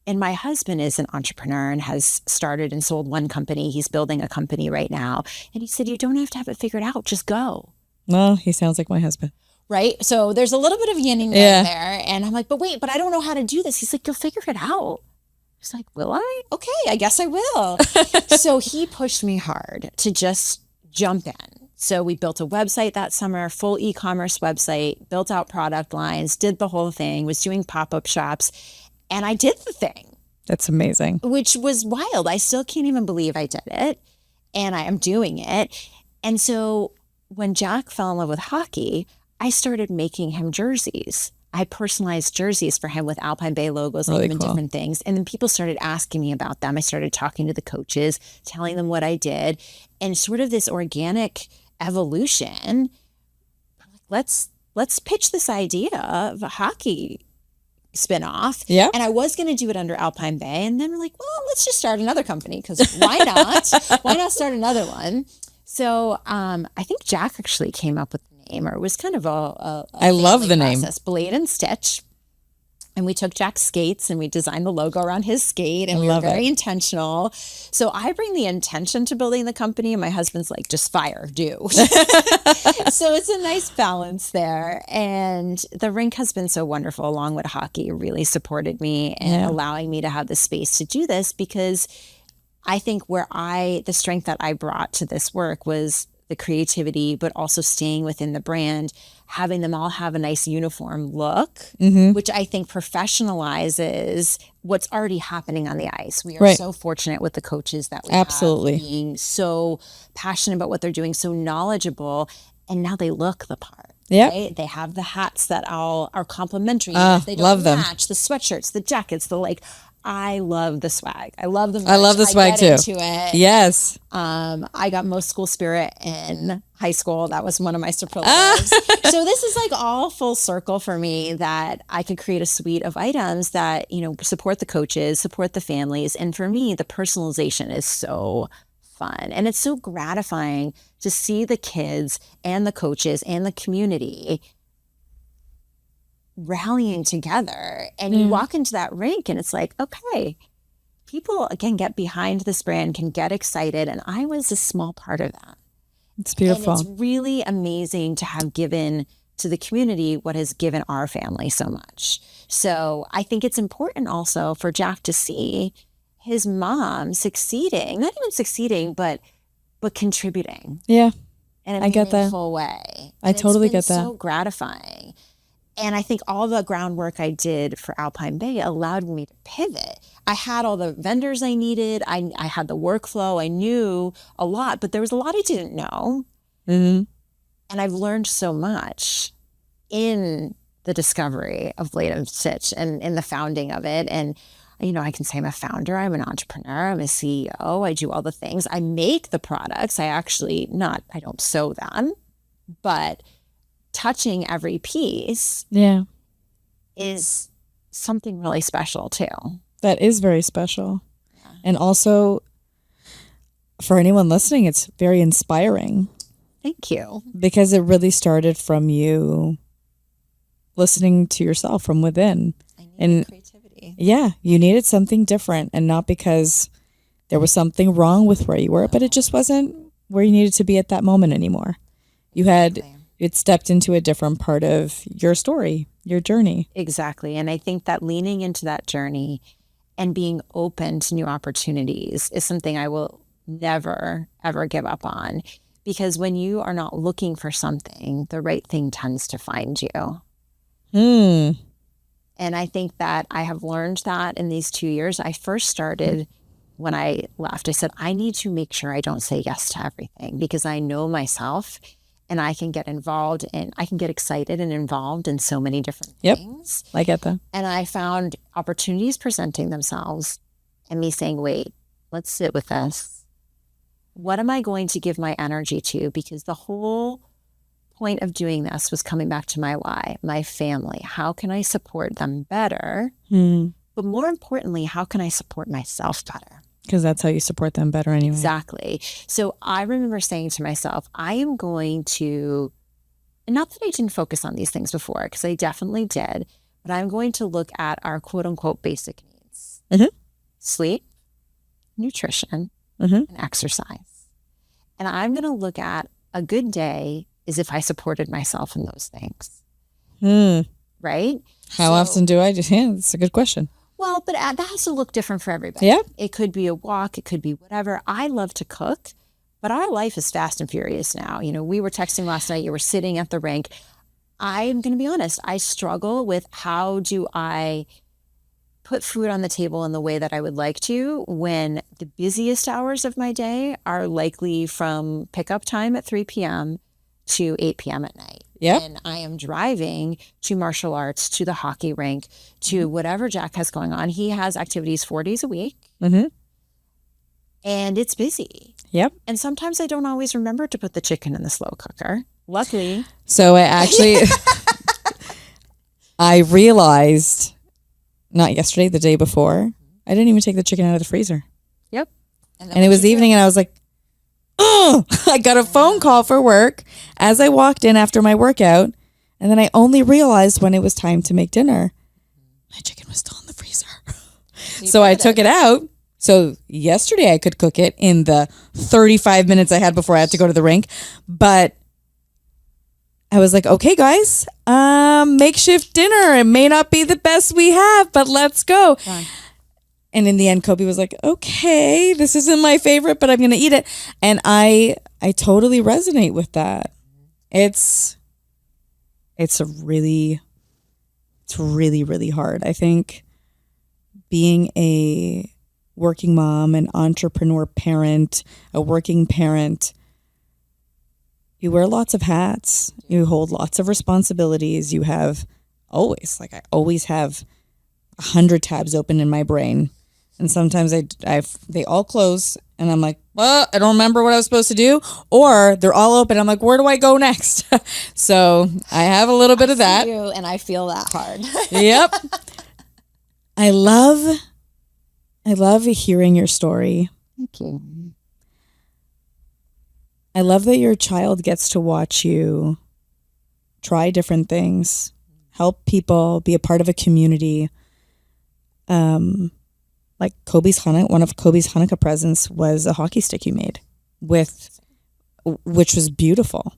And my husband is an entrepreneur and has started and sold one company. He's building a company right now. And he said, you don't have to have it figured out. Just go. Well, he sounds like my husband. Right? So there's a little bit of yin and yang Yeah. there. And I'm like, but wait, but I don't know how to do this. He's like, you'll figure it out. He's like, will I? Okay, I guess I will. So he pushed me hard to just jump in. So we built a website that summer, full e-commerce website, built out product lines, did the whole thing, was doing pop-up shops. And I did the thing. That's amazing. Which was wild. I still can't even believe I did it. And I am doing it. And so when Jack fell in love with hockey, I started making him jerseys. I personalized jerseys for him with Alpine Bay logos Really and cool. different things. And then people started asking me about them. I started talking to the coaches, telling them what I did, and sort of this organic evolution. Let's pitch this idea of a hockey spinoff. Yeah. And I was going to do it under Alpine Bay. And then we're like, well, let's just start another company, because why not? Why not start another one? So I think Jack actually came up with the name, or it was kind of a I love family the name. process, Blade and Stitch. And we took Jack's skates and we designed the logo around his skate, and we were love very it. intentional. So I bring the intention to building the company, and my husband's like, just fire, do. So it's a nice balance there. And the rink has been so wonderful, along with hockey, really supported me and Yeah. allowing me to have the space to do this, because I think the strength that I brought to this work was the creativity, but also staying within the brand, having them all have a nice uniform look, which I think professionalizes what's already happening on the ice. We are Right. so fortunate with the coaches that we Absolutely. have, being so passionate about what they're doing, so knowledgeable, and now they look the part. Yep. Right? They have the hats that are complimentary. And if they don't love them. match, the sweatshirts, the jackets, I love the swag. I love the merch. I love the swag get too. Into it. Yes. I got most school spirit in high school. That was one of my superlatives. So this is like all full circle for me, that I could create a suite of items that, support the coaches, support the families. And for me, the personalization is so fun. And it's so gratifying to see the kids and the coaches and the community rallying together. And you walk into that rink and it's like, okay, people can get behind this brand, can get excited. And I was a small part of that. It's beautiful. And it's really amazing to have given to the community what has given our family so much. So I think it's important also for Jack to see his mom succeeding, not even succeeding, but contributing Yeah. in a I get that. meaningful way. I And totally it's been get that. so gratifying. And I think all the groundwork I did for Alpine Bay allowed me to pivot. I had all the vendors I needed. I had the workflow. I knew a lot, but there was a lot I didn't know. Mm-hmm. And I've learned so much in the discovery of Blade and Stitch and in the founding of it. And, I can say I'm a founder. I'm an entrepreneur. I'm a CEO. I do all the things. I make the products. I don't sew them, but touching every piece Yeah. is something really special too. That is very special. And also, for anyone listening, it's very inspiring, Thank you. because it really started from you listening to yourself from within. I need And- creativity. Yeah, you needed something different, and not because there was something wrong with where you were, but it just wasn't where you needed to be at that moment anymore. It stepped into a different part of your story, your journey. Exactly. And I think that leaning into that journey and being open to new opportunities is something I will never, ever give up on. Because when you are not looking for something, the right thing tends to find you. And I think that I have learned that in these 2 years. I first started when I left. I said, I need to make sure I don't say yes to everything, because I know myself. and I can get involved and I can get excited and involved in so many different Yep. things. I get that. And I found opportunities presenting themselves and me saying, wait, let's sit with this. What am I going to give my energy to? Because the whole point of doing this was coming back to my why, my family. How can I support them better? But more importantly, how can I support myself better? Because that's how you support them better anyway. Exactly. So I remember saying to myself, I am going to, and not that I didn't focus on these things before, because I definitely did, but I'm going to look at our quote unquote basic needs. Sleep, nutrition, and exercise. And I'm going to look at a good day is if I supported myself in those things. Right? How often do I just, that's a good question. Well, but that has to look different for everybody. Yeah. It could be a walk. It could be whatever. I love to cook, but our life is fast and furious now. You know, we were texting last night. You were sitting at the rink. I'm going to be honest. I struggle with how do I put food on the table in the way that I would like to when the busiest hours of my day are likely from pickup time at 3 p.m. to 8 p.m. at night. Yep. And I am driving to martial arts, to the hockey rink, to whatever Jack has going on. He has activities 4 days a week. And it's busy. Yep. And sometimes I don't always remember to put the chicken in the slow cooker. Luckily. So I actually, I realized, not yesterday, the day before, I didn't even take the chicken out of the freezer. Yep. And it was evening and I was like, oh, I got a phone call for work as I walked in after my workout. And then I only realized when it was time to make dinner, my chicken was still in the freezer. So I took it out. So yesterday I could cook it in the 35 minutes I had before I had to go to the rink. But I was like, okay, guys, makeshift dinner. It may not be the best we have, but let's go. Fine. And in the end, Kobe was like, okay, this isn't my favorite, but I'm going to eat it. And I totally resonate with that. It's really, really hard. I think being a working mom, an entrepreneur parent, a working parent, you wear lots of hats. You hold lots of responsibilities. You have always, like I always have 100 tabs open in my brain. And sometimes they all close and I'm like, well, I don't remember what I was supposed to do. Or they're all open. I'm like, where do I go next? So I have a little bit of that. And I feel that hard. Yep. I love hearing your story. Thank you. I love that your child gets to watch you try different things, help people, be a part of a community. Like one of Kobe's Hanukkah presents was a hockey stick you made which was beautiful.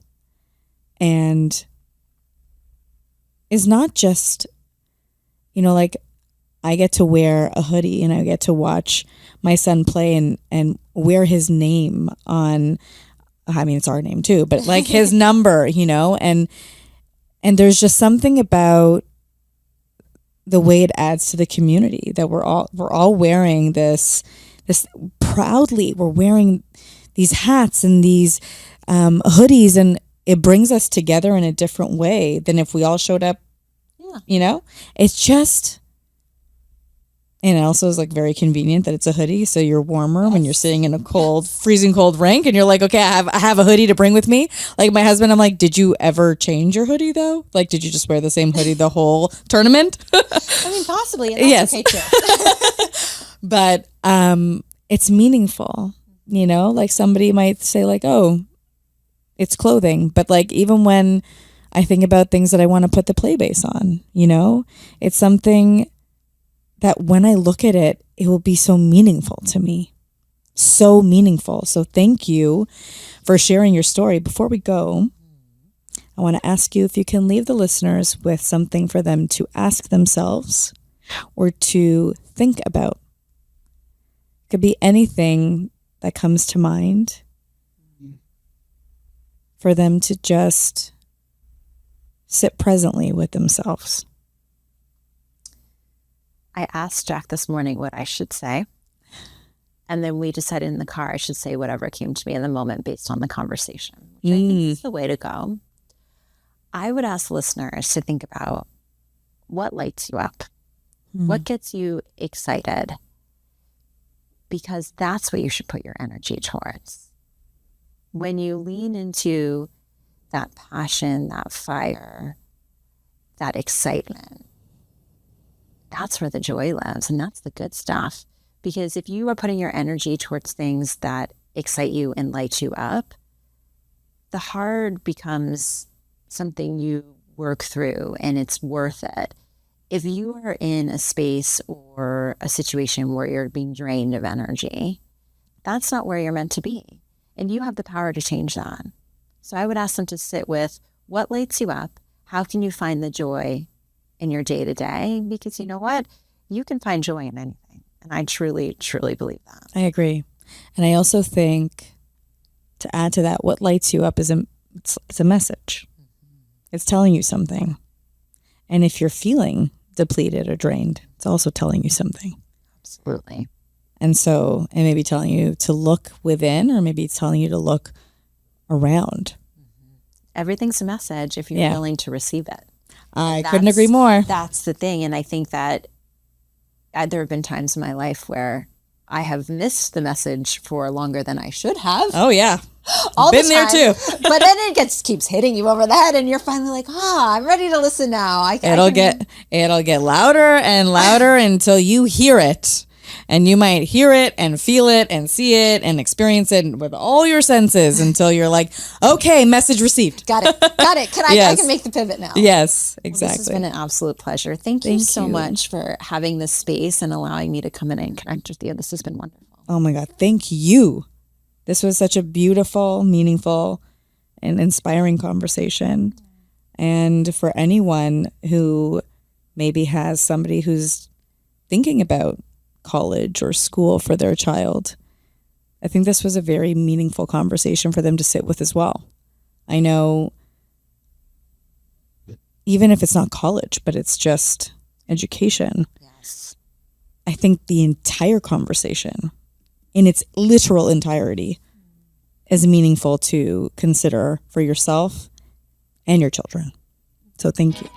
And is not just, like I get to wear a hoodie and I get to watch my son play and wear his name on, I mean, it's our name too, but like his number, and there's just something about the way it adds to the community that we're all wearing this proudly. We're wearing these hats and these hoodies, and it brings us together in a different way than if we all showed up. Yeah. It's just, and it also is like very convenient that it's a hoodie, so you're warmer when you're sitting in a cold, freezing cold rink, and you're like, okay, I have a hoodie to bring with me. Like my husband, I'm like, did you ever change your hoodie though? Like, did you just wear the same hoodie the whole tournament? I mean, possibly. And that's okay too. But it's meaningful, like somebody might say like, oh, it's clothing. But like, even when I think about things that I want to put the play base on, it's something that when I look at it, it will be so meaningful to me. So meaningful. So thank you for sharing your story. Before we go, I want to ask you if you can leave the listeners with something for them to ask themselves or to think about. It could be anything that comes to mind for them to just sit presently with themselves. I asked Jack this morning what I should say. And then we decided in the car I should say whatever came to me in the moment based on the conversation, which I think is the way to go. I would ask listeners to think about what lights you up, what gets you excited, because that's what you should put your energy towards. When you lean into that passion, that fire, that excitement, that's where the joy lives, and that's the good stuff. Because if you are putting your energy towards things that excite you and light you up, the hard becomes something you work through and it's worth it. If you are in a space or a situation where you're being drained of energy, that's not where you're meant to be. And you have the power to change that. So I would ask them to sit with what lights you up. How can you find the joy in your day to day? Because you know what? You can find joy in anything. And I truly, truly believe that. I agree. And I also think, to add to that, what lights you up is it's a message. It's telling you something. And if you're feeling depleted or drained, it's also telling you something. Absolutely. And so it may be telling you to look within, or maybe it's telling you to look around. Everything's a message if you're willing to receive it. I couldn't agree more. That's the thing. And I think that there have been times in my life where I have missed the message for longer than I should have. Oh, yeah. All been the time. there too. But then it keeps hitting you over the head and you're finally like, I'm ready to listen now. It'll get louder and louder until you hear it. And you might hear it and feel it and see it and experience it with all your senses until you're like, okay, message received. Got it. I can make the pivot now. Yes, exactly. Well, this has been an absolute pleasure. Thank you so much for having this space and allowing me to come in and connect with you. This has been wonderful. Oh my God. Thank you. This was such a beautiful, meaningful, and inspiring conversation. And for anyone who maybe has somebody who's thinking about college or school for their child, I think this was a very meaningful conversation for them to sit with as well. I know, even if it's not college, but it's just education. Yes. I think the entire conversation, in its literal entirety, is meaningful to consider for yourself and your children. So thank you.